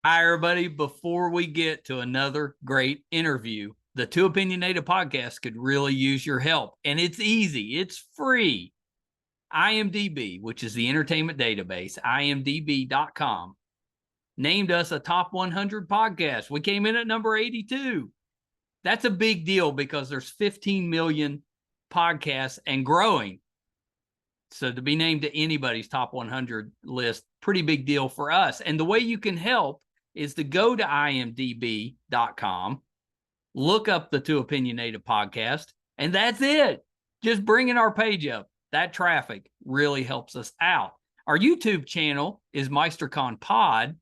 Hi, everybody. Before we get to another great interview, the Two Opinionated podcast could really use your help. And it's easy, it's free. IMDb, which is the entertainment database, imdb.com, named us a top 100 podcast. We came in at number 82. That's a big deal because there's 15 million podcasts and growing. So to be named to anybody's top 100 list, pretty big deal for us. And the way you can help is to go to imdb.com, look up the Two Opinionated podcast, and that's it. Just bringing our page up. That traffic really helps us out. Our YouTube channel is MeisterCon Pod.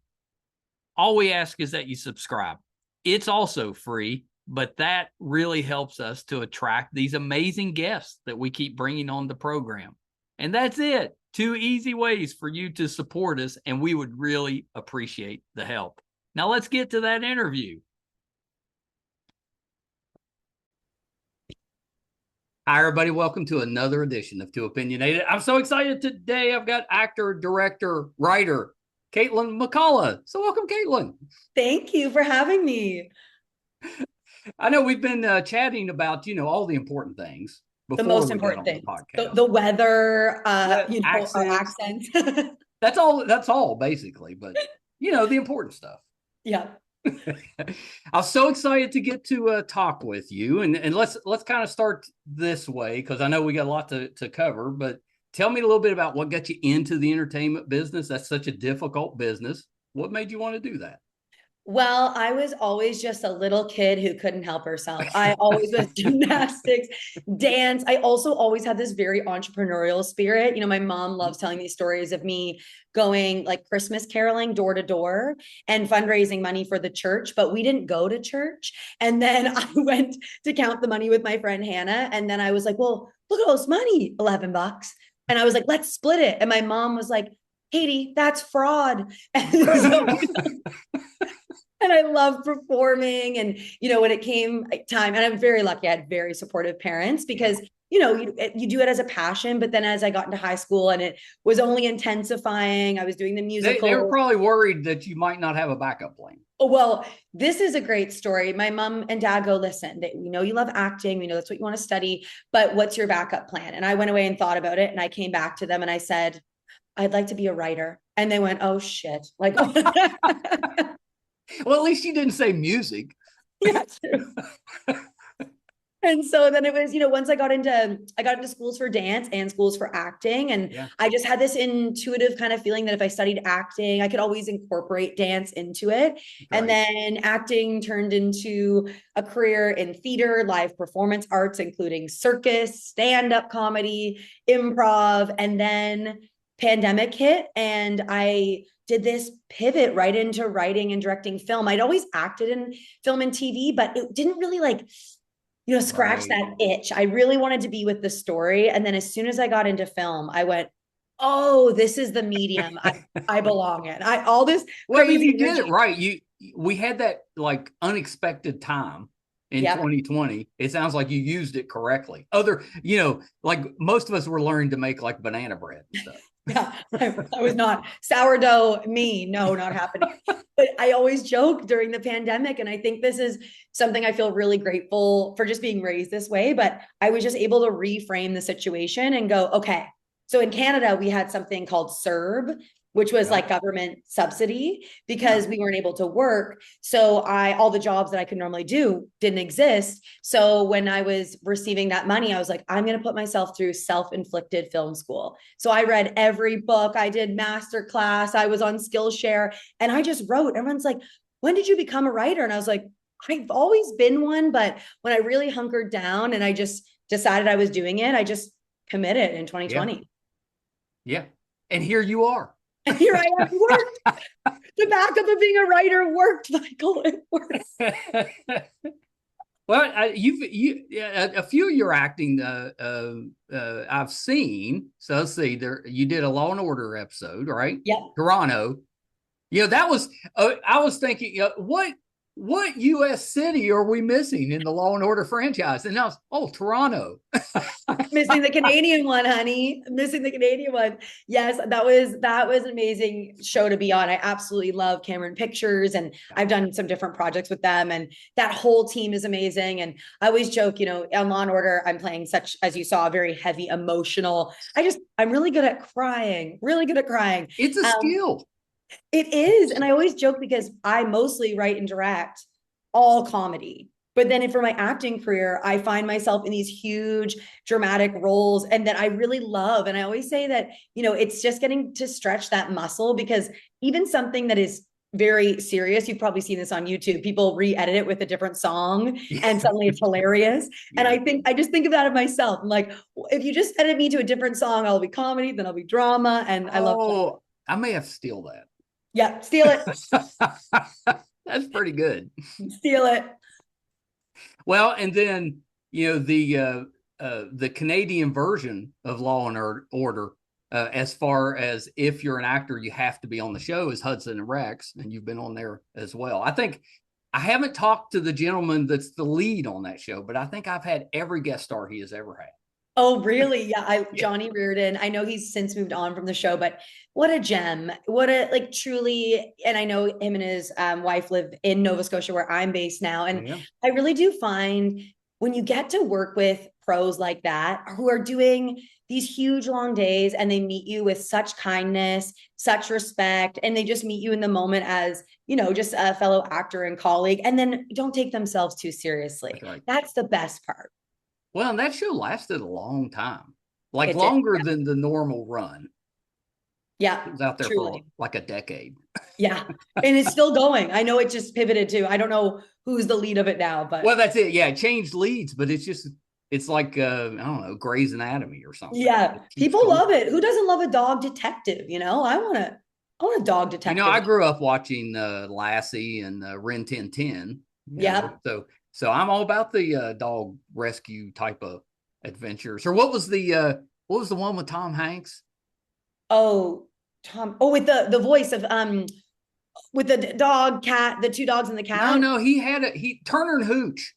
All we ask is that you subscribe. It's also free, but that really helps us to attract these amazing guests that we keep bringing on the program. And that's it. Two easy ways for you to support us, and we would really appreciate the help. Now let's get to that interview. Hi, everybody. Welcome to another edition of Two Opinionated. I'm so excited today. I've got actor, director, writer, Katelyn McCulloch. So welcome, Katelyn. Thank you for having me. I know we've been chatting about, all the important things. The most important thing, the weather, accents. Our accents. That's all basically, but the important stuff. Yeah. I was so excited to get to talk with you, and let's kind of start this way because I know we got a lot to cover, but tell me a little bit about what got you into the entertainment business. That's such a difficult business. What made you want to do that? Well, I was always just a little kid who couldn't help herself. I always was gymnastics, dance. I also always had this very entrepreneurial spirit. My mom loves telling these stories of me going like Christmas caroling door to door and fundraising money for the church, but we didn't go to church. And then I went to count the money with my friend Hannah. And then I was like, well, look at all this money, $11. And I was like, let's split it. And my mom was like, Katie, that's fraud. And I love performing. And, when it came time, and I'm very lucky, I had very supportive parents because, you do it as a passion. But then as I got into high school and it was only intensifying, I was doing the musical. They were probably worried that you might not have a backup plan. Oh, well, this is a great story. My mom and dad go, listen, we know you love acting. We know that's what you want to study, but what's your backup plan? And I went away and thought about it. And I came back to them and I said, I'd like to be a writer. And they went, oh, shit. Like, well, at least you didn't say music. Yeah, true. And so then it was, once I got into schools for dance and schools for acting. And yeah. I just had this intuitive kind of feeling that if I studied acting, I could always incorporate dance into it. Right. And then acting turned into a career in theater, live performance arts, including circus, stand-up comedy, improv. And then pandemic hit and I did this pivot right into writing and directing film. I'd always acted in film and TV, but it didn't really scratch that itch. I really wanted to be with the story. And then as soon as I got into film, I went, oh, this is the medium I belong in. Well, you did it right. We had that unexpected time in 2020. It sounds like you used it correctly. Like most of us were learning to make banana bread and stuff. Yeah, I was not sourdough me. No, not happening. But I always joke during the pandemic. And I think this is something I feel really grateful for, just being raised this way. But I was just able to reframe the situation and go, okay, so in Canada, we had something called CERB, which was government subsidy because we weren't able to work. So all the jobs that I could normally do didn't exist. So when I was receiving that money, I was like, I'm going to put myself through self-inflicted film school. So I read every book. I did masterclass. I was on Skillshare and I just wrote. Everyone's like, when did you become a writer? And I was like, I've always been one. But when I really hunkered down and I just decided I was doing it, I just committed in 2020. Yeah. And here you are. And here I am. Worked. The backup of being a writer worked, Michael. It worked. Well, a few of your acting I've seen. So let's see. You did a Law and Order episode, right? Yep. Toronto. That was. I was thinking, what what U.S. city are we missing in the Law and Order franchise? And now, Toronto. Missing the Canadian one, honey. Missing the Canadian one. Yes, that was an amazing show to be on. I absolutely love Cameron Pictures, and I've done some different projects with them, and that whole team is amazing. And I always joke, on Law and Order, I'm playing such, as you saw, very heavy, emotional. I'm really good at crying. Really good at crying. It's a skill. It is, and I always joke because I mostly write and direct all comedy. But then for my acting career, I find myself in these huge dramatic roles and that I really love. And I always say that, it's just getting to stretch that muscle, because even something that is very serious, you've probably seen this on YouTube, people re-edit it with a different song and suddenly it's hilarious. Yeah. And I just think of that of myself. I'm like, if you just edit me to a different song, I'll be comedy, then I'll be drama. And I love I may have to steal that. Yeah, steal it. That's pretty good. Steal it. Well, and then the Canadian version of Law and Order, as far as if you're an actor, you have to be on the show, is Hudson and Rex, and you've been on there as well. I think I haven't talked to the gentleman that's the lead on that show, but I think I've had every guest star he has ever had. Oh, really? Yeah. Johnny Reardon, I know he's since moved on from the show, but what a gem. What a, truly, and I know him and his wife live in Nova Scotia, where I'm based now. And I really do find when you get to work with pros like that, who are doing these huge long days, and they meet you with such kindness, such respect, and they just meet you in the moment as, just a fellow actor and colleague, and then don't take themselves too seriously. That's right. That's the best part. Well, and that show lasted a long time, like longer than the normal run. Yeah. It was out there for like a decade. Yeah. And it's still going. I know it just pivoted to, I don't know who's the lead of it now, but. Well, that's it. Yeah. It changed leads, but it's like, I don't know, Grey's Anatomy or something. Yeah. People love it. Who doesn't love a dog detective? I want a dog detective. I grew up watching Lassie and Ren 1010. Yeah. So I'm all about the dog rescue type of adventures. Or what was the one with Tom Hanks? Oh, Tom. Oh, with the voice of with the dog, cat, the two dogs and the cat. No, he had Turner and Hooch.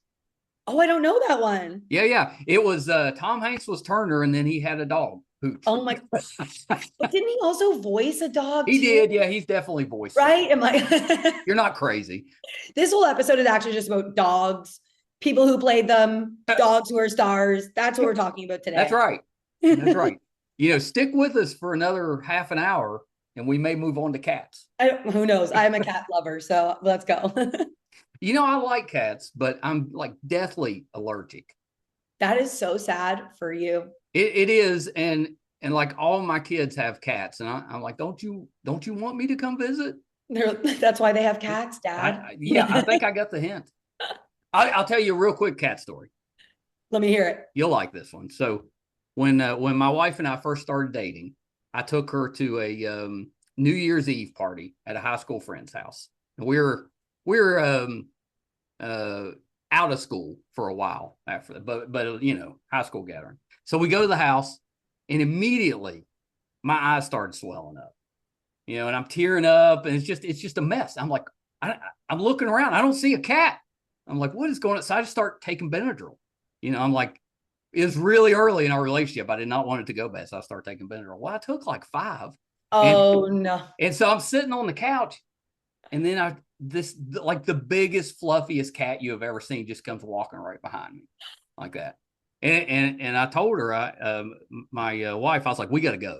Oh, I don't know that one. Yeah. It was Tom Hanks was Turner, and then he had a dog, Hooch. Oh my! But didn't he also voice a dog? He did. Yeah, he's definitely voiced. Right? Am I? You're not crazy. This whole episode is actually just about dogs, people who played them, dogs who are stars. That's what we're talking about today. That's right. That's right. Stick with us for another half an hour, and we may move on to cats. Who knows? I'm a cat lover, so let's go. I like cats, but I'm like deathly allergic. That is so sad for you. It is, and like all my kids have cats, and I'm like, don't you want me to come visit? That's why they have cats, Dad. I think I got the hint. I'll tell you a real quick cat story. Let me hear it. You'll like this one. So when my wife and I first started dating, I took her to a New Year's Eve party at a high school friend's house. And we were out of school for a while after that, but high school gathering. So we go to the house, and immediately my eyes started swelling up, and I'm tearing up, and it's just a mess. I'm like, I'm looking around, I don't see a cat. I'm like, what is going on? So I just start taking Benadryl. I'm like, it was really early in our relationship. I did not want it to go bad, so I started taking Benadryl. Well, I took like 5. Oh, no. And so I'm sitting on the couch, and then like the biggest, fluffiest cat you have ever seen just comes walking right behind me like that. And I told her, my wife, I was like, we got to go.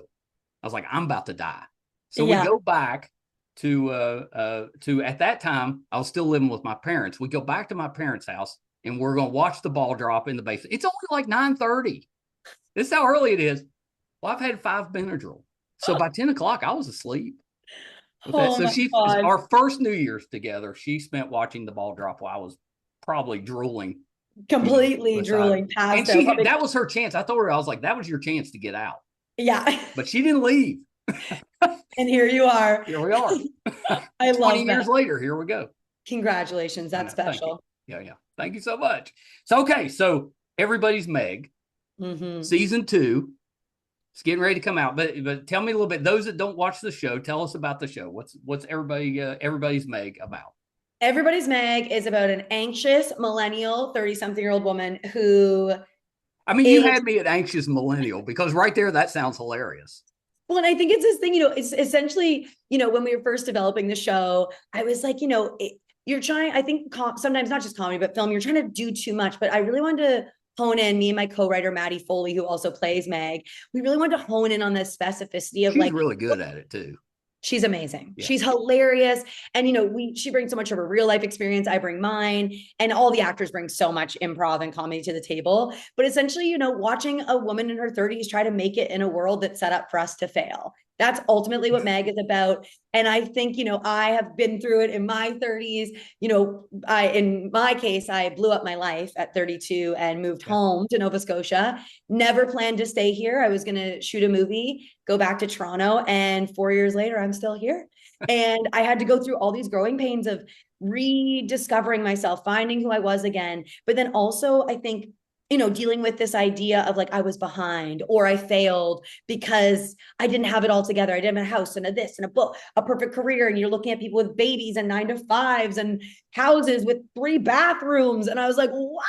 I was like, I'm about to die. So we go back to at that time, I was still living with my parents. We go back to my parents' house, and we're going to watch the ball drop in the basement. It's only like 9:30. This is how early it is. Well, I've had 5 Benadryl. So by 10 o'clock, I was asleep. So our first New Year's together, she spent watching the ball drop while I was probably drooling. Completely drooling past and that was her chance. I told her, I was like, that was your chance to get out. Yeah. But she didn't leave. And here you are. Here we are. I love 20 years later, here we go. Congratulations. That's special. Yeah. Thank you so much. So Everybody's Meg, season 2. It's getting ready to come out, but tell me a little bit. Those that don't watch the show, tell us about the show. What's Everybody's Meg about? Everybody's Meg is about an anxious millennial 30-something-year-old woman who I mean, you is, had me at anxious millennial because right there, that sounds hilarious. well, and I think it's this thing, it's essentially, when we were first developing the show, I was like, you're trying, I think sometimes not just comedy, but film, you're trying to do too much. But I really wanted to hone in, me and my co-writer, Maddie Foley, who also plays Meg, we really wanted to hone in on the specificity of She's like, really good at it too. she's amazing. Yeah. She's hilarious. And she brings so much of her real life experience. I bring mine, and all the actors bring so much improv and comedy to the table. But essentially, watching a woman in her 30s try to make it in a world that's set up for us to fail. That's ultimately what Meg is about. And I think, I have been through it in my 30s. In my case, I blew up my life at 32 and moved home to Nova Scotia. Never planned to stay here. I was going to shoot a movie, go back to Toronto, and 4 years later, I'm still here. And I had to go through all these growing pains of rediscovering myself, finding who I was again. But then also, I think, dealing with this idea of like I was behind or I failed because I didn't have it all together. I didn't have a house and a this and a book, a perfect career. And you're looking at people with babies and 9-to-5s and houses with 3 bathrooms. And I was like, what?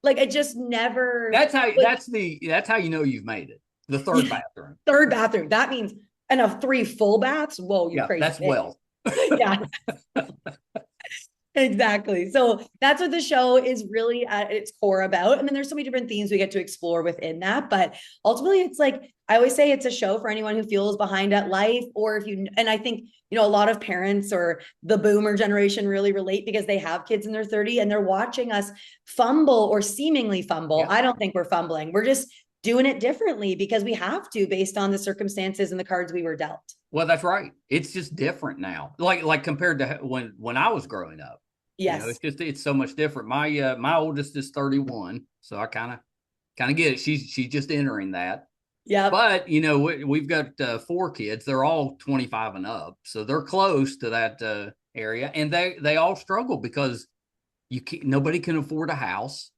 Like, I just never. That's how you've made it. The third bathroom. Third bathroom. That means enough 3 full baths. Whoa, you're crazy. That's well. Yeah. Exactly. So that's what the show is really at its core about. And then there's so many different themes we get to explore within that. But ultimately, it's like, I always say it's a show for anyone who feels behind at life, or and I think, a lot of parents or the boomer generation really relate because they have kids in their 30 and they're watching us fumble or seemingly fumble. Yeah. I don't think we're fumbling. We're just doing it differently because we have to, based on the circumstances and the cards we were dealt. Well, that's right. It's just different now. Like compared to when I was growing up. Yes. It's so much different. My oldest is 31, so I kind of get it. She's just entering that. Yeah. But we've got 4 kids. They're all 25 and up, so they're close to that area, and they all struggle because nobody can afford a house.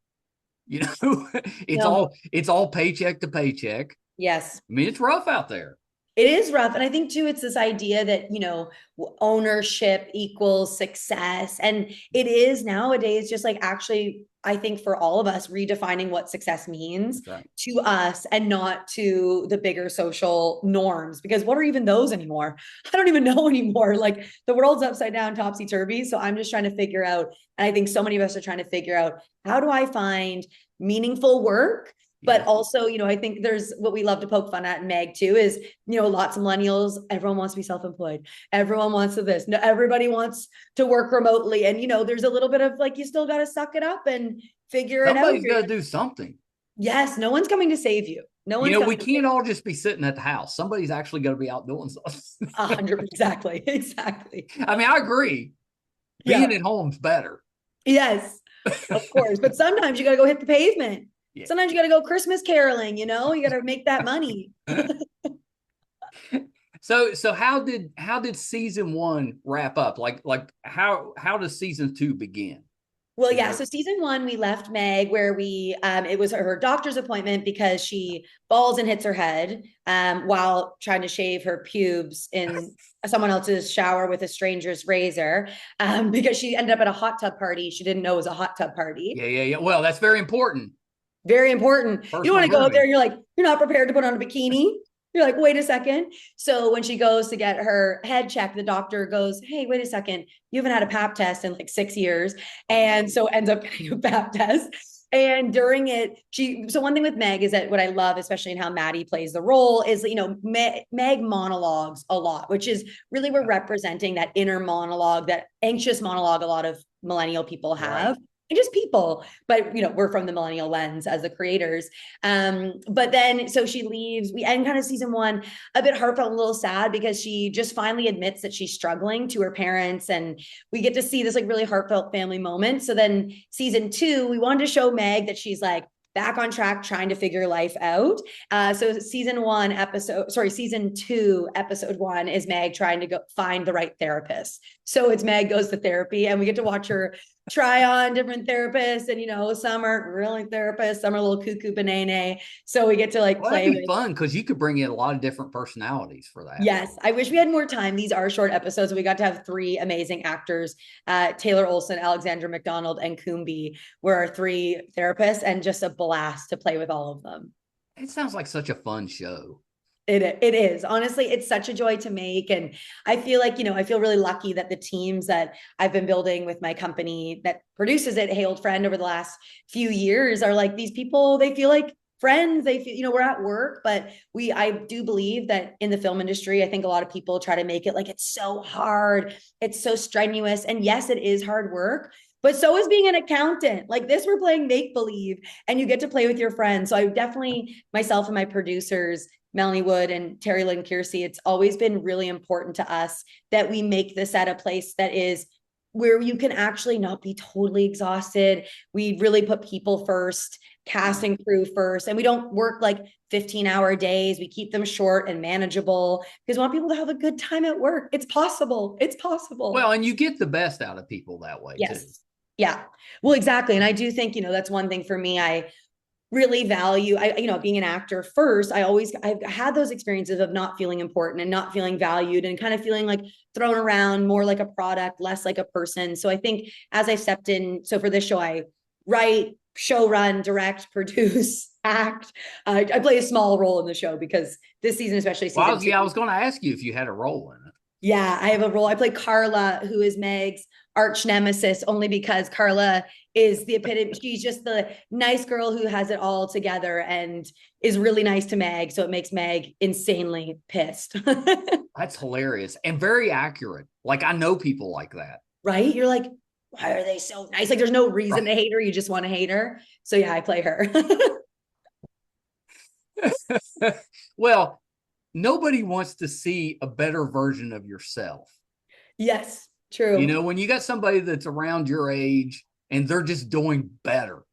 It's all paycheck to paycheck. Yes. I mean, it's rough out there. It is rough. And I think too, it's this idea that, ownership equals success. And it is nowadays just like, actually, I think for all of us, redefining what success means to us and not to the bigger social norms, because what are even those anymore? I don't even know anymore. Like, the world's upside down, topsy-turvy. So I'm just trying to figure out, and I think so many of us are trying to figure out, how do I find meaningful work? But also, I think there's what we love to poke fun at in Meg too is, lots of millennials, everyone wants to be self-employed. Everyone wants to this. No, everybody wants to work remotely. And, there's a little bit of like, you still got to suck it up and figure it out. Somebody's got to do something. Yes. No one's coming to save you. No one's we can't all just be sitting at the house. Somebody's actually got to be out doing something. 100%. Exactly. I mean, I agree. Being at home's better. Yes, of course. But sometimes you got to go hit the pavement. Yeah. Sometimes you got to go Christmas caroling, you got to make that money. So how did season 1 wrap up? Like how does season 2 begin? Well, yeah. So season 1, we left Meg where it was her doctor's appointment because she falls and hits her head while trying to shave her pubes in someone else's shower with a stranger's razor because she ended up at a hot tub party. She didn't know it was a hot tub party. Yeah. Well, that's very important. Very important. Personal, you don't want to go out there and you're like, you're not prepared to put on a bikini. You're like, wait a second. So when she goes to get her head checked, the doctor goes, hey, wait a second. You haven't had a pap test in like 6 years. And so ends up getting a pap test. And during it, so one thing with Meg is that what I love, especially in how Maddie plays the role, is, Meg monologues a lot, which is really, we're representing that inner monologue, that anxious monologue a lot of millennial people have. Right. And just people, but we're from the millennial lens as the creators. But then, so she leaves, we end kind of season 1, a bit heartfelt, a little sad because she just finally admits that she's struggling to her parents. And we get to see this like really heartfelt family moment. So then season 2, we wanted to show Meg that she's like back on track, trying to figure life out. So season 2, episode 1 is Meg trying to go find the right therapist. So it's Meg goes to therapy and we get to watch her try on different therapists, and some aren't really therapists, some are a little cuckoo banana. So we get to like Well, play that'd be with. fun because you could bring in a lot of different personalities for that. Yes, I wish we had more time. These are short episodes. We got to have three amazing actors, Taylor Olson, Alexandra McDonald, and Coombe were our three therapists, and just a blast to play with all of them. It sounds like such a fun show. It is. Honestly, it's such a joy to make. And I feel like, I feel really lucky that the teams that I've been building with my company that produces it, Hey Old Friend, over the last few years are like these people, they feel like friends. They feel, we're at work, but I do believe that in the film industry, I think a lot of people try to make it like it's so hard, it's so strenuous. And yes, it is hard work, but so is being an accountant. Like this, we're playing make believe and you get to play with your friends. So I definitely, myself and my producers, Melanie Wood and Terry Lynn Kiersey, it's always been really important to us that we make this at a place that is where you can actually not be totally exhausted. We really put people first, cast and crew first, and we don't work like 15-hour days. We keep them short and manageable because we want people to have a good time at work. It's possible. It's possible. Well, and you get the best out of people that way too. Yes. Yeah. Well, exactly. And I do think, that's one thing for me. I really value, being an actor first, I've had those experiences of not feeling important and not feeling valued and kind of feeling like thrown around, more like a product, less like a person. So I think as I stepped in, so for this show, I write, show run, direct, produce, act. I play a small role in the show because this season, especially season two. I was going to ask you if you had a role in it. Yeah, I have a role. I play Carla, who is Meg's arch nemesis, only because Carla is the epitome. She's just the nice girl who has it all together and is really nice to Meg. So it makes Meg insanely pissed. That's hilarious and very accurate. Like I know people like that. Right? You're like, why are they so nice? Like there's no reason to hate her. You just want to hate her. So yeah, I play her. Well, nobody wants to see a better version of yourself. Yes, true. When you got somebody that's around your age and they're just doing better,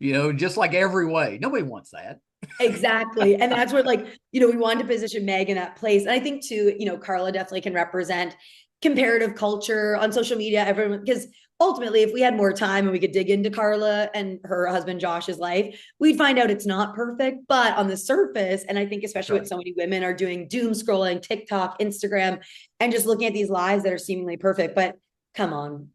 just like every way, nobody wants that. Exactly. And that's where we wanted to position Meg in that place. And I think too, Carla definitely can represent comparative culture on social media, everyone, because ultimately if we had more time and we could dig into Carla and her husband Josh's life, we'd find out it's not perfect, but on the surface, and I think especially what so many women are doing, doom scrolling TikTok, Instagram, and just looking at these lives that are seemingly perfect, but come on,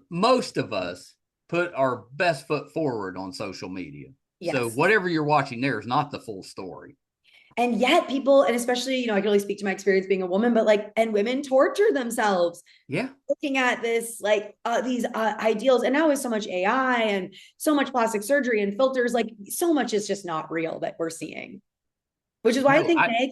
most of us put our best foot forward on social media. Yes. So whatever you're watching there is not the full story. And yet people, and especially, I can only speak to my experience being a woman, but and women torture themselves. Yeah. Looking at this, these ideals. And now with so much AI and so much plastic surgery and filters, so much is just not real that we're seeing, which is why I think Meg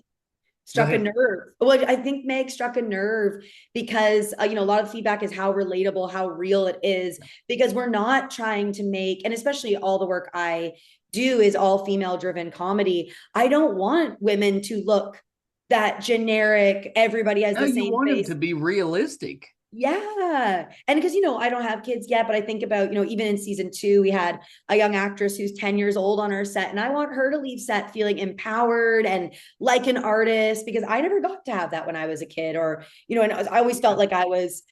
struck a nerve. Well, I think Meg struck a nerve because, a lot of feedback is how relatable, how real it is, because we're not trying to make, and especially all the work I do is all female driven comedy. I don't want women to look that generic. Everybody has the same you want face. them to be realistic. Yeah. And because, I don't have kids yet, but I think about, even in season 2, we had a young actress who's 10 years old on our set, and I want her to leave set feeling empowered and like an artist, because I never got to have that when I was a kid, or, and I always felt like I just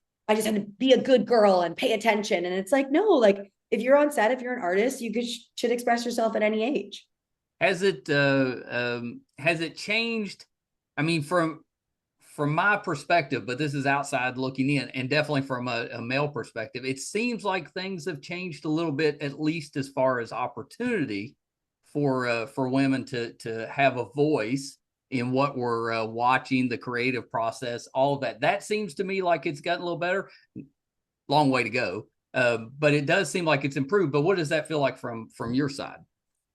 had to be a good girl and pay attention. And it's like, no, if you're on set, if you're an artist, you should express yourself at any age. Has it changed? I mean, from my perspective, but this is outside looking in, and definitely from a male perspective, it seems like things have changed a little bit, at least as far as opportunity for women to have a voice in what we're watching, the creative process, all of that. That seems to me like it's gotten a little better. Long way to go. But it does seem like it's improved. But what does that feel like from your side?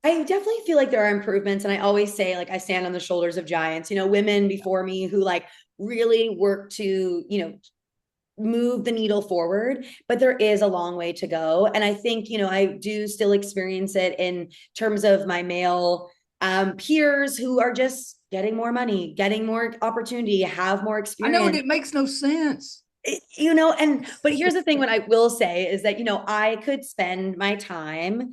I definitely feel like there are improvements. And I always say, I stand on the shoulders of giants, women before me who really work to, move the needle forward, but there is a long way to go. And I think, I do still experience it in terms of my male peers who are just getting more money, getting more opportunity, have more experience. I know, it makes no sense. But here's the thing, what I will say is that, I could spend my time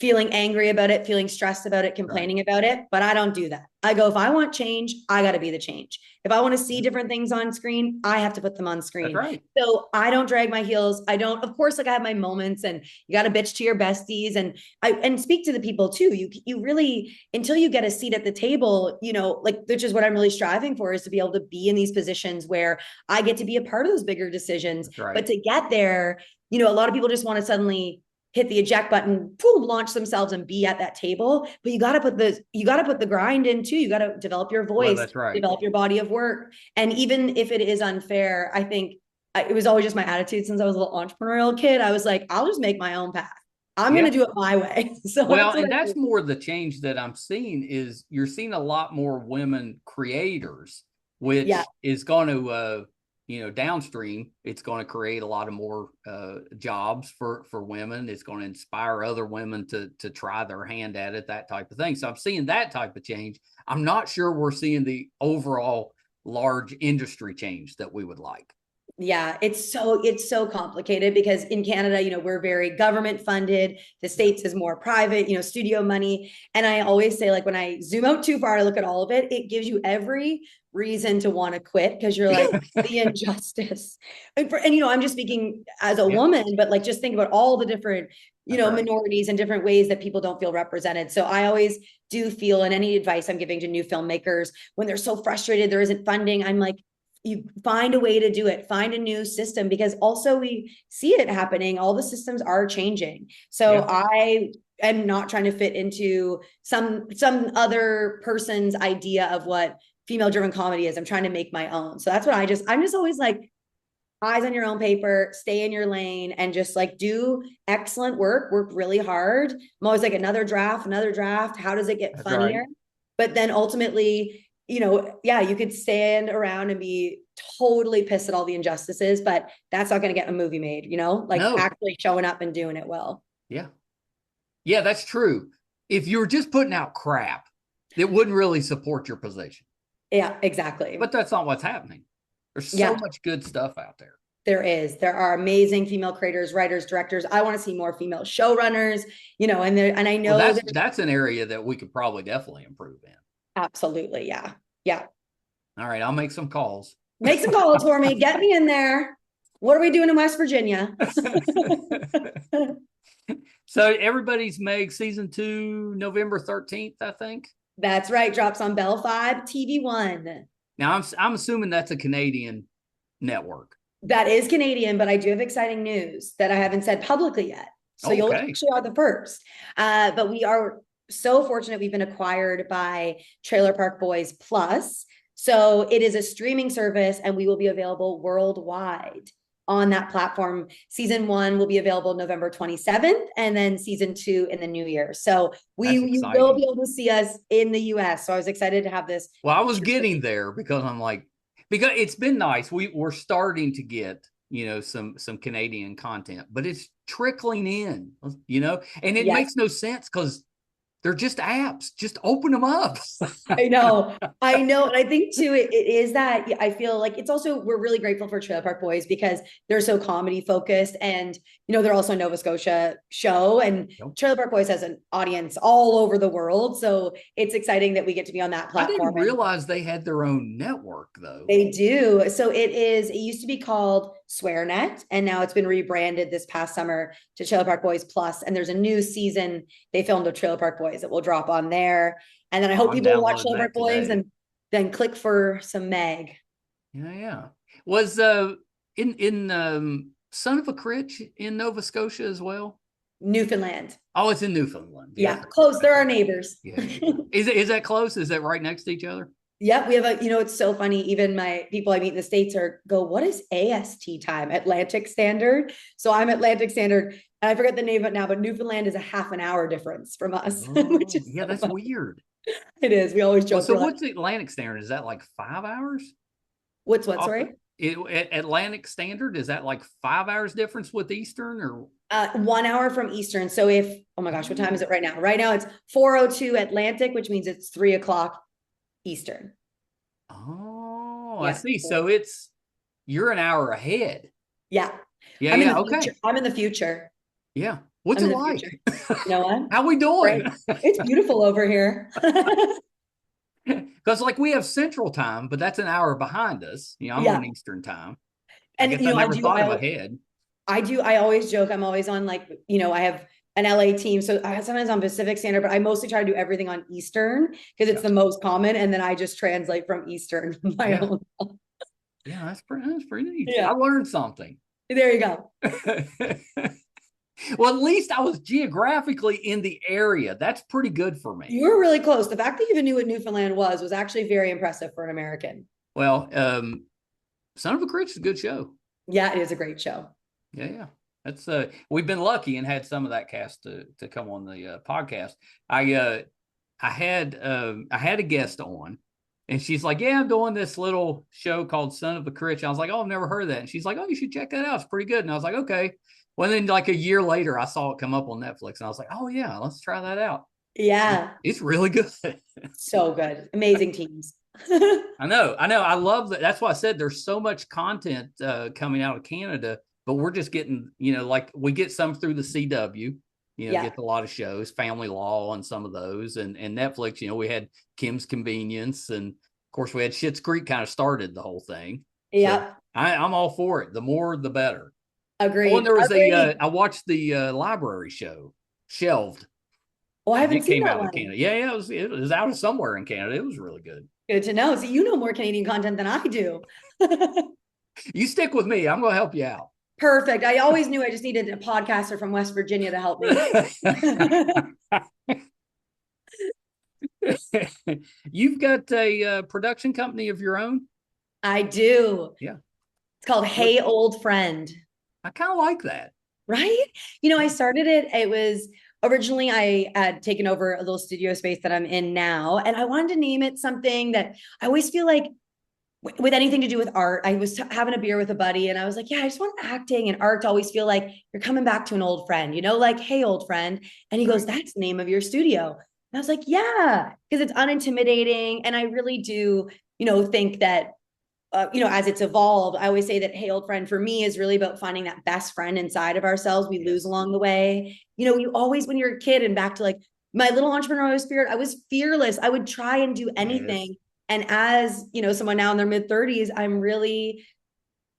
feeling angry about it, feeling stressed about it, complaining about it. But I don't do that. I go, if I want change, I got to be the change. If I want to see different things on screen, I have to put them on screen. That's right. So I don't drag my heels. I don't, of course, like I have my moments, and you got to bitch to your besties and speak to the people too. You really, until you get a seat at the table, you know, like, which is what I'm really striving for, is to be able to be in these positions where I get to be a part of those bigger decisions. Right. But to get there, you know, a lot of people just want to suddenly hit the eject button, boom, launch themselves and be at that table. But you got to put the grind in too. You got to develop your voice, that's right. Develop your body of work. And even if it is unfair, I think it was always just my attitude since I was a little entrepreneurial kid. I was like, I'll just make my own path. I'm going to do it my way. So that's more the change that I'm seeing, is you're seeing a lot more women creators, which is going to, downstream, it's going to create a lot of more jobs for women. It's going to inspire other women to try their hand at it, that type of thing. So I'm seeing that type of change. I'm not sure we're seeing the overall large industry change that we would like. Yeah, it's so complicated because in Canada, you know, we're very government funded. The States is more private, you know, studio money. And I always say, like, when I zoom out too far, I look at all of it, it gives you every reason to want to quit, because you're like, the injustice. And you know, I'm just speaking as a woman, but like, just think about all the different, you know, minorities and different ways that people don't feel represented. So I always do feel, and any advice I'm giving to new filmmakers, when they're so frustrated there isn't funding, I'm like, you find a way to do it, find a new system, because also we see it happening. All the systems are changing. So I am not trying to fit into some other person's idea of what female driven comedy is. I'm trying to make my own. So that's what I'm just always like, eyes on your own paper, stay in your lane, and just like do excellent work really hard. I'm always like, another draft. How does it get funnier? But then ultimately, you know, you could stand around and be totally pissed at all the injustices, but that's not going to get a movie made, you know, like actually showing up and doing it well. Yeah. Yeah, that's true. If you're just putting out crap, it wouldn't really support your position. Yeah, exactly. But that's not what's happening. There's so much good stuff out there. There are amazing female creators, writers, directors. I want to see more female showrunners, you know, and I know that's an area that we could probably definitely improve in. Absolutely. Yeah. Yeah. All right. I'll make some calls. Make some calls for me. Get me in there. What are we doing in West Virginia? So Everybody's Meg season 2, November 13th, I think. That's right. Drops on Bell Fibe TV1. Now I'm assuming that's a Canadian network. That is Canadian, but I do have exciting news that I haven't said publicly yet. So you'll actually are the first. But we are so fortunate. We've been acquired by Trailer Park Boys Plus. So it is a streaming service, and we will be available worldwide on that platform. Season 1 will be available November 27th, and then season 2 in the new year. So you will be able to see us in the US. So I was excited to have this. Well, I was getting there because I'm like, because it's been nice. We're starting to get, you know, some Canadian content, but it's trickling in, you know, and it makes no sense because they're just apps. Just open them up. I know. And I think too, it is that I feel like it's also, we're really grateful for Trailer Park Boys because they're so comedy focused, and, you know, they're also a Nova Scotia show, and Trailer Park Boys has an audience all over the world. So it's exciting that we get to be on that platform. I didn't realize they had their own network though. They do. So it used to be called SwearNet, and now it's been rebranded this past summer to Trailer Park Boys Plus. And there's a new season they filmed of Trailer Park Boys that will drop on there. And then I hope people will watch Trailer Park Boys and then click for some Meg. Yeah. Was in Son of a Critch in Nova Scotia as well? Newfoundland. Oh, it's in Newfoundland. Yeah, close. They're our neighbors. Yeah. Is that close? Is that right next to each other? Yep, we have it's so funny. Even my people I meet in the States what is AST time? Atlantic Standard. So I'm Atlantic Standard, and I forget the name of it now, but Newfoundland is a half an hour difference from us. Which is that's weird. It is. We always joke. Well, so what's the Atlantic Standard? Is that like 5 hours? What, sorry? Atlantic Standard, is that like 5 hours difference with Eastern, or 1 hour from Eastern? So oh my gosh, what time is it right now? Right now it's 4:02 Atlantic, which means it's 3:00 Eastern. Oh, I see. So you're an hour ahead. Yeah. Yeah. I'm in the future. Yeah. What's I'm it in the like? future. You know what? How we doing? It's beautiful over here. Because like we have Central Time, but that's an hour behind us. You know, I'm on Yeah. Eastern Time. I And guess I I never do, thought of ahead. I always joke, I'm always on like, I have an LA team. So I sometimes on Pacific Standard, but I mostly try to do everything on Eastern because it's Yeah. the most common. And then I just translate from Eastern my Yeah. own. Yeah, that's pretty neat. I Yeah. learned something. There you go. Well, at least I was geographically in the area. That's pretty good for me. You were really close. The fact that you even knew what Newfoundland was actually very impressive for an American. Well, Son of a Critch is a good show. Yeah, it is a great show. Yeah. That's we've been lucky and had some of that cast to come on the podcast. I had a guest on, and she's like, "Yeah, I'm doing this little show called Son of a Critch." I was like, "Oh, I've never heard of that." And she's like, "Oh, you should check that out. It's pretty good." And I was like, "Okay." Well, then like a year later, I saw it come up on Netflix, and I was like, "Oh yeah, let's try that out." Yeah. It's really good. So good. Amazing teams. I know. I love that. That's why I said there's so much content coming out of Canada, but we're just getting, like we get some through the CW, Yeah. get a lot of shows, Family Law and some of those, and Netflix, we had Kim's Convenience, and of course we had Schitt's Creek kind of started the whole thing. Yeah. So I'm all for it. The more, the better. Agreed. Oh, and there was Agreed. I watched the library show, Shelved. Oh, I And haven't it seen came that out of one. Canada. Yeah, it was out of somewhere in Canada. It was really good. Good to know. So you know more Canadian content than I do. You stick with me. I'm going to help you out. Perfect. I always knew I just needed a podcaster from West Virginia to help me. You've got a production company of your own? I do. Yeah. It's called Hey Old Friend. I kind of like that. Right? I started it was originally I had taken over a little studio space that I'm in now, and I wanted to name it something that I always feel like with anything to do with art. I was having a beer with a buddy and I was like, yeah, I just want acting and art to always feel like you're coming back to an old friend, like, hey, old friend. And he goes, that's the name of your studio. And I was like, yeah, because it's unintimidating. And I really do, think that, as it's evolved, I always say that, hey, old friend, for me is really about finding that best friend inside of ourselves we lose along the way. You always, when you're a kid, and back to like my little entrepreneurial spirit, I was fearless. I would try and do anything. Yes. And as, someone now in their mid 30s, I'm really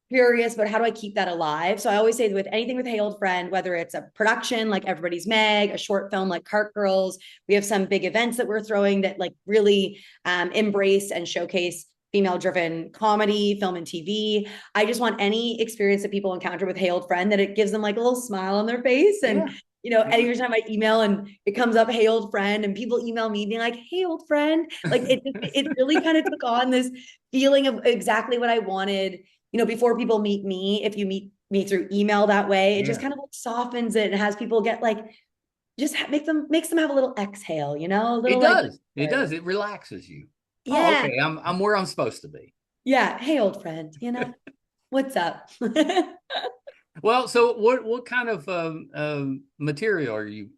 curious about how do I keep that alive? So I always say with anything with Hey Old Friend, whether it's a production like Everybody's Meg, a short film like Cart Girls, we have some big events that we're throwing that like really embrace and showcase female-driven comedy, film and TV. I just want any experience that people encounter with Hey Old Friend that it gives them like a little smile on their face. And every time I email and it comes up, hey, old friend, and people email me being like, hey, old friend, like it really kind of took on this feeling of exactly what I wanted, before people meet me. If you meet me through email that way, it just kind of like softens it and has people get like, just makes them have a little exhale, a little. It does. It relaxes you. Yeah. Oh, okay. I'm where I'm supposed to be. Yeah. Hey, old friend, what's up? Well, so what kind of material are you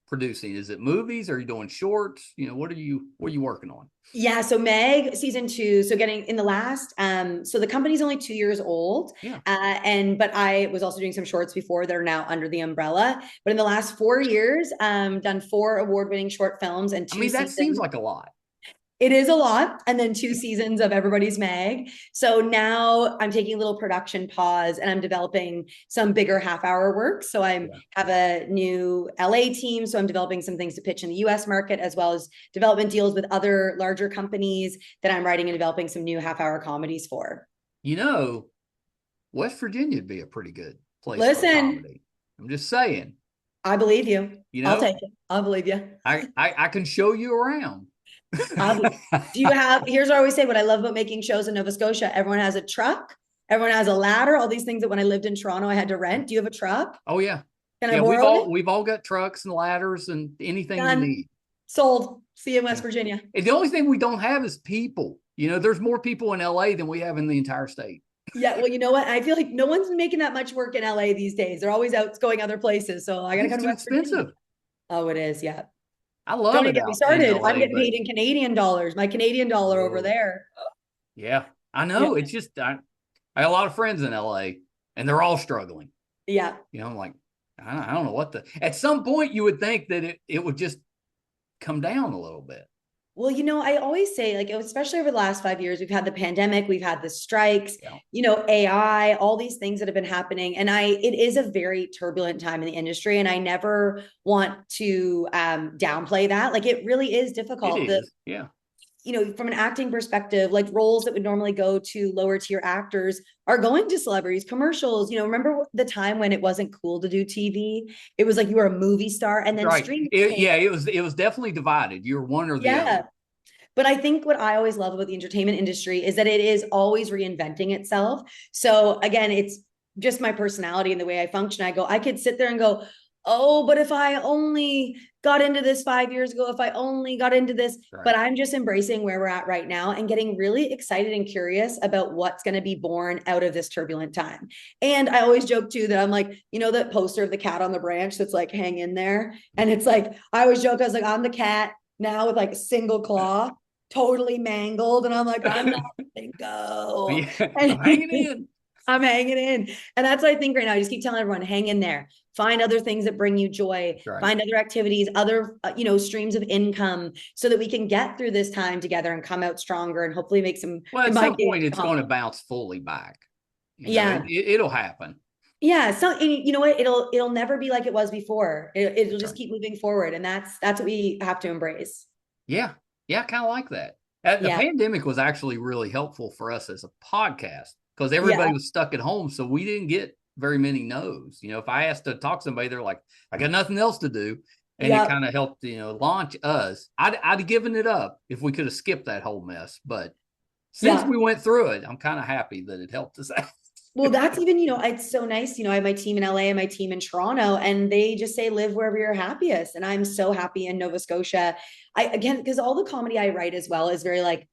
producing? Is it movies? Are you doing shorts? What are you working on? Yeah, so Meg season 2, so getting in the last, so the company's only 2 years old. Yeah. But I was also doing some shorts before that are now under the umbrella. But in the last 4 years, done 4 award-winning short films and 2 that seems like a lot. It is a lot. And then 2 seasons of Everybody's Meg. So now I'm taking a little production pause and I'm developing some bigger half-hour work. So I have a new LA team. So I'm developing some things to pitch in the US market, as well as development deals with other larger companies that I'm writing and developing some new half-hour comedies for. West Virginia would be a pretty good place for comedy. I'm just saying. I believe you. I'll take it. I'll believe you. I can show you around. Here's what I always say, what I love about making shows in Nova Scotia, everyone has a truck, everyone has a ladder, all these things that when I lived in Toronto I had to rent. Do you have a truck? Oh yeah. Can I borrow it? We've all got trucks and ladders and anything you need. Sold. See you in West Virginia. And the only thing we don't have is people. There's more people in LA than we have in the entire state. Yeah, well, you know what? I feel like no one's making that much work in LA these days. They're always out going other places. So I gotta come to West Virginia. Expensive. Oh, it is, yeah. I love Don't it. get me started. I'm getting paid in Canadian dollars. My Canadian dollar over there. Yeah, I know. Yeah. It's just I have a lot of friends in LA, and they're all struggling. Yeah. I'm like, I don't know what at some point you would think that it would just come down a little bit. Well, I always say, like, especially over the last 5 years, we've had the pandemic, we've had the strikes, Yeah. AI, all these things that have been happening. And it is a very turbulent time in the industry. And I never want to downplay that. Like, it really is difficult. It is. Yeah. From an acting perspective, like roles that would normally go to lower tier actors are going to celebrities, commercials. Remember the time when it wasn't cool to do TV? It was like you were a movie star, and then right. streaming. It was definitely divided. You're one or the other. But I think what I always love about the entertainment industry is that it is always reinventing itself. So again, it's just my personality and the way I function. I could sit there and go, oh, but if I only got into this 5 years ago, if I only got into this, right. But I'm just embracing where we're at right now and getting really excited and curious about what's going to be born out of this turbulent time. And I always joke too that I'm like, that poster of the cat on the branch that's like, hang in there. And it's like, I always joke, I was like, I'm the cat now with like a single claw, totally mangled. And I'm like, I'm not letting go. Yeah, I'm hanging in. I'm hanging in. And that's what I think right now. I just keep telling everyone, hang in there. Find other things that bring you joy. Right. Find other activities, other, streams of income so that we can get through this time together and come out stronger and hopefully make some. Well, at some point, it's going to bounce fully back. It'll happen. Yeah. So you know what? It'll never be like it was before. It'll just keep moving forward. And that's what we have to embrace. Yeah. Yeah. I kind of like that. The pandemic was actually really helpful for us as a podcast because everybody was stuck at home. So we didn't get very many no's. If I asked to talk to somebody, they're like, I got nothing else to do. And it kind of helped, launch us. I'd have given it up if we could have skipped that whole mess. But since we went through it, I'm kind of happy that it helped us out. Well, that's even, it's so nice. I have my team in LA and my team in Toronto, and they just say, live wherever you're happiest. And I'm so happy in Nova Scotia. Because all the comedy I write as well is very like,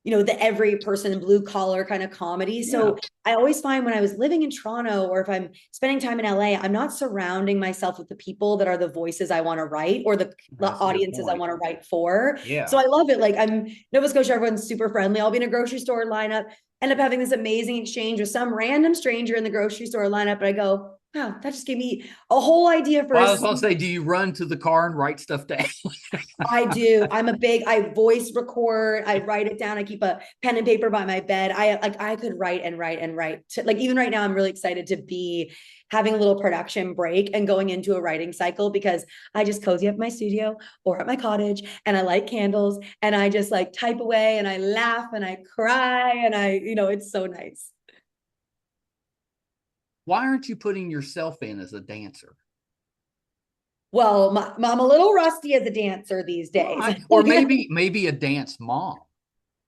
the every person blue collar kind of comedy. So I always find when I was living in Toronto or if I'm spending time in LA, I'm not surrounding myself with the people that are the voices I want to write or the audiences I want to write for. Yeah. So I love it. Like I'm Nova Scotia, everyone's super friendly. I'll be in a grocery store lineup, end up having this amazing exchange with some random stranger in the grocery store lineup. And I go, wow, that just gave me a whole idea for. I was going to say, do you run to the car and write stuff down? I do. I voice record. I write it down. I keep a pen and paper by my bed. I could write and write and write. Like even right now, I'm really excited to be having a little production break and going into a writing cycle because I just cozy up my studio or at my cottage and I light candles and I just like type away and I laugh and I cry and it's so nice. Why aren't you putting yourself in as a dancer? Well, I'm a little rusty as a dancer these days. Or maybe a dance mom.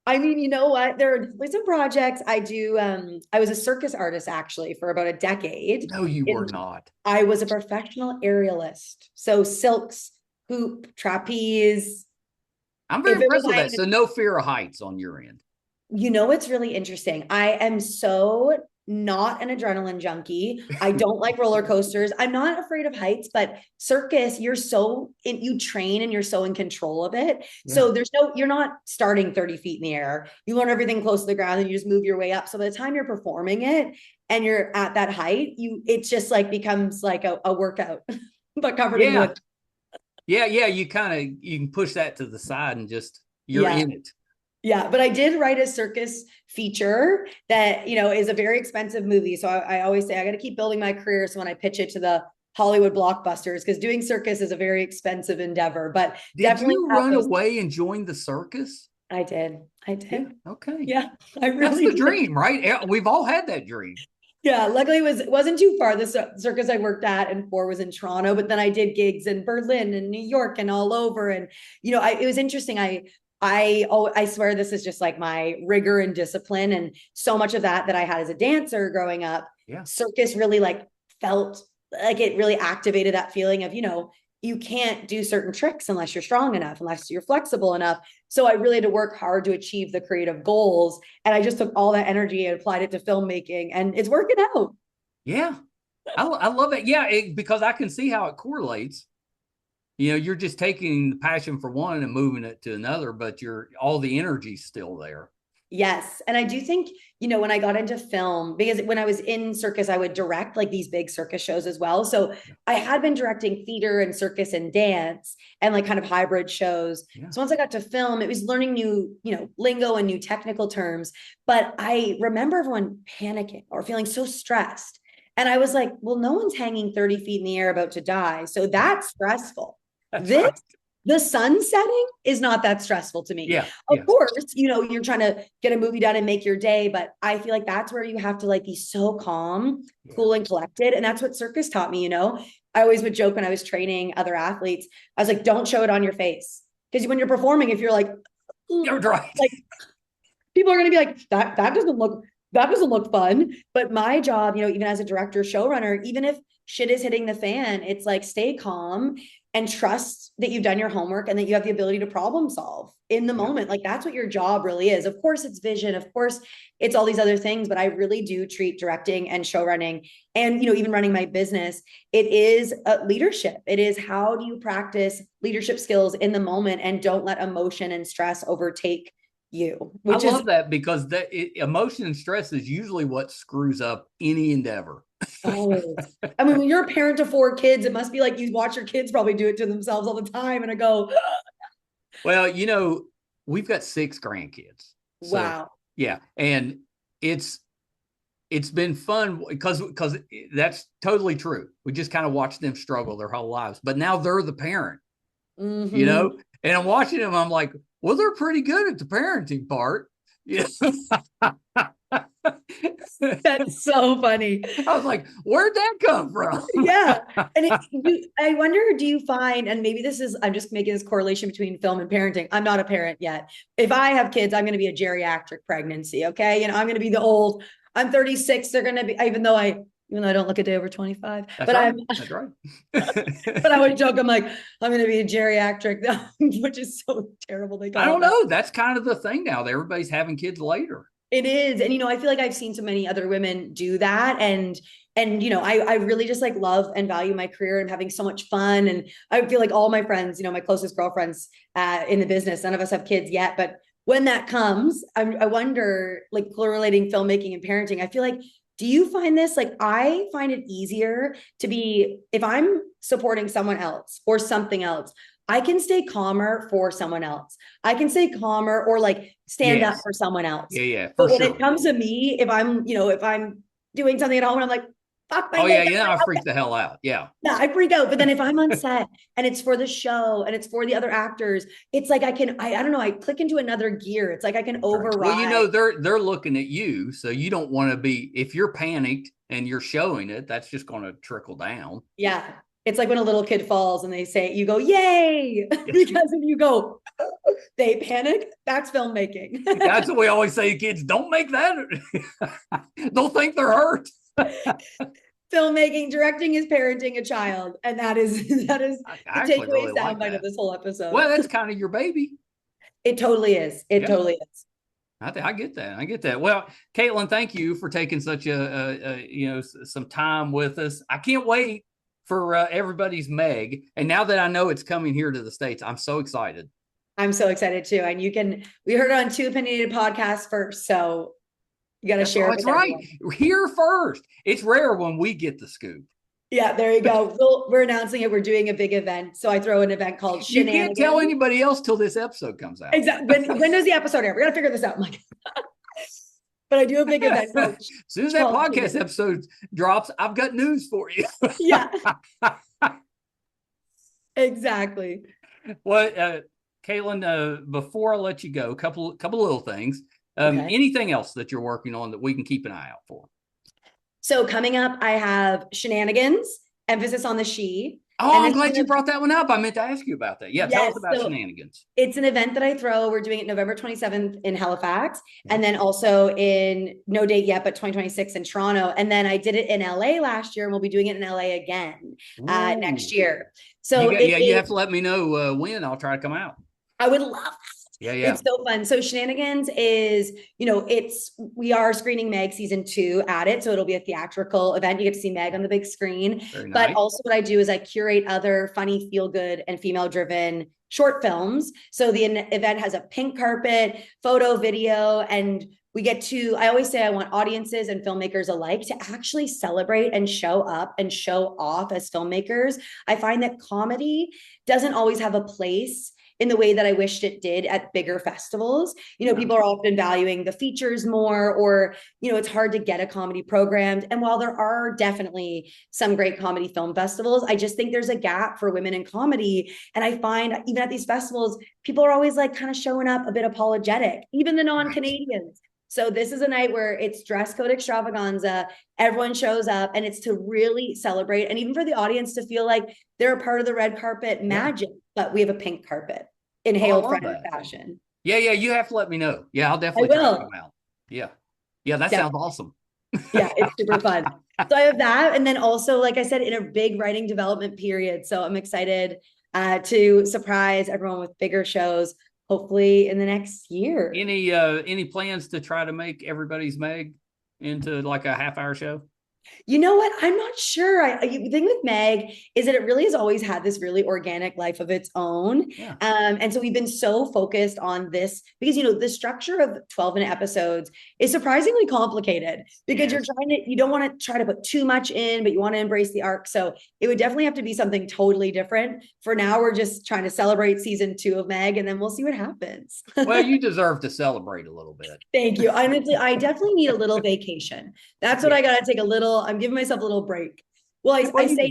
I mean, you know what? There are some projects I do. I was a circus artist actually for about a decade. No, you were not. I was a professional aerialist. So silks, hoop, trapeze. I'm very impressed with that. So no fear of heights on your end. It's really interesting. I am so not an adrenaline junkie. I don't like roller coasters. I'm not afraid of heights, but circus, you train and you're so in control of it. Yeah. So you're not starting 30 feet in the air. You learn everything close to the ground and you just move your way up. So by the time you're performing it and you're at that height, it just like becomes like a workout, but covered in wood. Yeah. You can push that to the side and just, you're in it. Yeah, but I did write a circus feature that, is a very expensive movie. So I always say I got to keep building my career. So when I pitch it to the Hollywood blockbusters, because doing circus is a very expensive endeavor, but did you run away and join the circus? I did. Yeah, okay. Yeah, that's the dream, right? We've all had that dream. Yeah, luckily it wasn't too far. The circus I worked at and for was in Toronto, but then I did gigs in Berlin and New York and all over. And, it was interesting. I swear this is just like my rigor and discipline. And so much of that I had as a dancer growing up, circus really like felt like it really activated that feeling of, you can't do certain tricks unless you're strong enough, unless you're flexible enough. So I really had to work hard to achieve the creative goals. And I just took all that energy and applied it to filmmaking and it's working out. Yeah. I love it. Yeah. Because I can see how it correlates. You're just taking the passion for one and moving it to another, but all the energy's still there. Yes. And I do think, when I got into film, because when I was in circus, I would direct like these big circus shows as well. So Yeah. I had been directing theater and circus and dance and like kind of hybrid shows. Yeah. So once I got to film, it was learning new, lingo and new technical terms. But I remember everyone panicking or feeling so stressed. And I was like, well, no one's hanging 30 feet in the air about to die. So that's stressful. That's This right. The sun setting is not that stressful to me. Yeah. Of course, you're trying to get a movie done and make your day, but I feel like that's where you have to like be so calm, cool, and collected. And that's what circus taught me, I always would joke when I was training other athletes, I was like, don't show it on your face. Because when you're performing, if you're like, You're right. like people are going to be like, that doesn't look fun. But my job, even as a director, showrunner, even if shit is hitting the fan, it's like, stay calm and trust that you've done your homework and that you have the ability to problem solve in the moment. Like that's what your job really is. Of course it's vision. Of course it's all these other things, but I really do treat directing and show running and, even running my business. It is leadership. It is how do you practice leadership skills in the moment and don't let emotion and stress overtake you. I love that because emotion and stress is usually what screws up any endeavor. Always. I mean, when you're a parent of 4 kids, it must be like you watch your kids probably do it to themselves all the time. And I go, well, we've got 6 grandkids. So, wow. Yeah. And it's been fun because that's totally true. We just kind of watch them struggle their whole lives, but now they're the parent, and I'm watching them. I'm like, well, they're pretty good at the parenting part. Yeah. That's so funny. I was like, where'd that come from? Yeah. And I wonder, do you find, and maybe I'm just making this correlation between film and parenting. I'm not a parent yet. If I have kids, I'm going to be a geriatric pregnancy. Okay. I'm going to be the old, I'm 36. They're going to be, even though I don't look a day over 25, that's right. That's right. But I would joke, I'm like, I'm going to be a geriatric, which is so terrible. I don't know. That's kind of the thing now. Everybody's having kids later. It is. And, I feel like I've seen so many other women do that. And I really just like love and value my career and having so much fun. And I feel like all my friends, my closest girlfriends in the business, none of us have kids yet, but when that comes, I wonder, like correlating filmmaking and parenting, I feel like, do you find this? Like, I find it easier to be, if I'm supporting someone else or something else, I can stay calmer for someone else. I can stay calmer or like stand up for someone else. Yeah. But when it comes to me, if I'm doing something at home and I'm like, fuck my I freak the hell out. Yeah, I freak out. But then if I'm on set and it's for the show and it's for the other actors, it's like I don't know, I click into another gear. It's like I can override. Well, they're looking at you, so you don't want to be, if you're panicked and you're showing it, that's just going to trickle down. Yeah. It's like when a little kid falls and they say, you go, yay, because if you go, they panic, that's filmmaking. That's what we always say to kids, don't make that. They'll think they're hurt. Filmmaking, directing is parenting a child. And that is the takeaway really soundbite of this whole episode. Well, that's kind of your baby. It totally is. It totally is. I get that. Well, Katelyn, thank you for taking such some time with us. I can't wait for everybody's Meg. And now that I know it's coming here to the States, I'm so excited. I'm so excited too. And we heard it on 2 Opinionated podcasts first. So you got to share it. That's right. Here first. It's rare when we get the scoop. Yeah, there you go. We're announcing it. We're doing a big event. So I throw an event called Shenanigans. You can't tell anybody else till this episode comes out. Exactly. When does the episode air? We got to figure this out. I'm like, but I do a big event. As soon as that podcast episode drops, I've got news for you. Yeah. Exactly. Well, Katelyn, before I let you go, a couple little things. Anything else that you're working on that we can keep an eye out for? So coming up, I have Shenanigans, emphasis on the she. Oh, I'm glad you brought that one up. I meant to ask you about that. Yeah, tell us about Shenanigans. It's an event that I throw. We're doing it November 27th in Halifax, and then also in, no date yet, but 2026 in Toronto. And then I did it in LA last year, and we'll be doing it in LA again next year. So you have to let me know when. I'll try to come out. I would love that. Yeah. It's so fun. So Shenanigans is, we are screening Meg season 2 at it. So it'll be a theatrical event. You get to see Meg on the big screen. Very nice. But also what I do is I curate other funny, feel good and female driven short films. So the event has a pink carpet, photo, video, and we get to, I always say I want audiences and filmmakers alike to actually celebrate and show up and show off as filmmakers. I find that comedy doesn't always have a place in the way that I wished it did at bigger festivals. People are often valuing the features more, or, it's hard to get a comedy programmed. And while there are definitely some great comedy film festivals, I just think there's a gap for women in comedy. And I find even at these festivals, people are always like kind of showing up a bit apologetic, even the non-Canadians. So this is a night where it's dress code extravaganza. Everyone shows up, and it's to really celebrate, and even for the audience to feel like they're a part of the red carpet magic. But we have a pink carpet in Hale friend fashion. Yeah, you have to let me know. Yeah, I'll definitely try to come out. Yeah, that sounds awesome. Yeah, it's super fun. So I have that, and then also, like I said, in a big writing development period. So I'm excited to surprise everyone with bigger shows, hopefully in the next year. Any plans to try to make Everybody's Meg into like a half-hour show? You know what? I'm not sure. The thing with Meg is that it really has always had this really organic life of its own. Yeah. And so we've been so focused on this because, the structure of 12-minute episodes is surprisingly complicated because you don't want to try to put too much in, but you want to embrace the arc. So it would definitely have to be something totally different. For now, we're just trying to celebrate season 2 of Meg, and then we'll see what happens. Well, you deserve to celebrate a little bit. Thank you. I definitely need a little vacation. That's what I got to take I'm giving myself a little break. Well, I say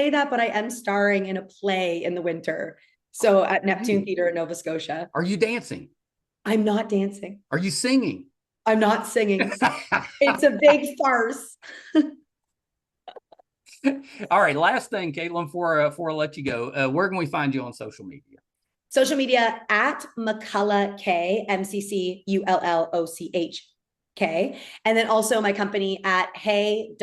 that, but I am starring in a play in the winter. So at Neptune Theatre in Nova Scotia. Are you dancing? I'm not dancing. Are you singing? I'm not singing. It's a big farce. All right. Last thing, Katelyn, before I let you go, where can we find you on social media? Social media at McCulloch K, MCCULLOCH. Okay. And then also my company at hey.old.friend.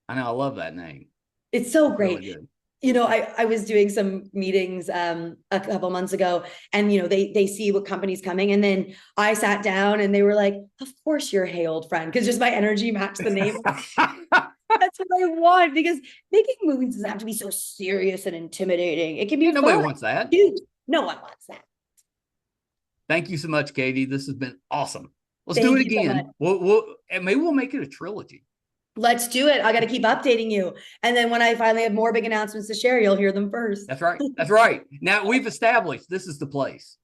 I know. I love that name. It's so great. Really good. I was doing some meetings a couple months ago, and they see what company's coming, and then I sat down and they were like, of course you're Hey Old Friend, because just my energy matched the name. That's what I want, because making movies doesn't have to be so serious and intimidating. It can be nobody wants that. Dude, no one wants that. Thank you so much, Katie. This has been awesome. Let's do it again. Maybe we'll make it a trilogy. Let's do it. I got to keep updating you. And then when I finally have more big announcements to share, you'll hear them first. That's right. That's right. Now we've established this is the place.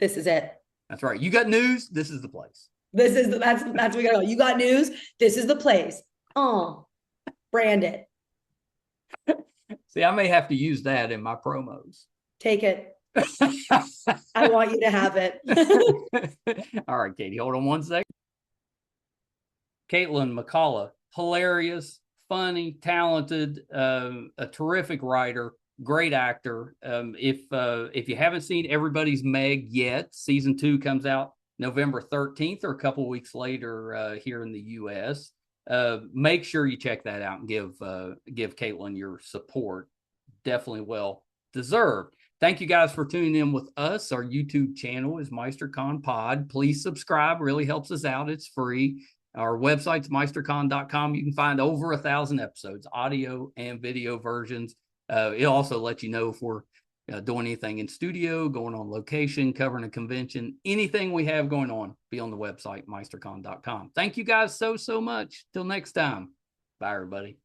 This is it. That's right. You got news? This is the place. That's what we got to go. You got news? This is the place. Oh, brand it. See, I may have to use that in my promos. Take it. I want you to have it. All right, Katie, hold on one second. Katelyn McCulloch, hilarious, funny, talented, a terrific writer, great actor. If you haven't seen Everybody's Meg yet, season 2 comes out November 13th or a couple of weeks later here in the U.S. Make sure you check that out and give Katelyn your support. Definitely well deserved. Thank you guys for tuning in with us. Our YouTube channel is MeisterCon Pod. Please subscribe. Really helps us out. It's free. Our website's meistercon.com. You can find over 1,000 episodes, audio and video versions. It'll also let you know if we're doing anything in studio, going on location, covering a convention, anything we have going on, be on the website, meistercon.com. Thank you guys so much. Till next time. Bye, everybody.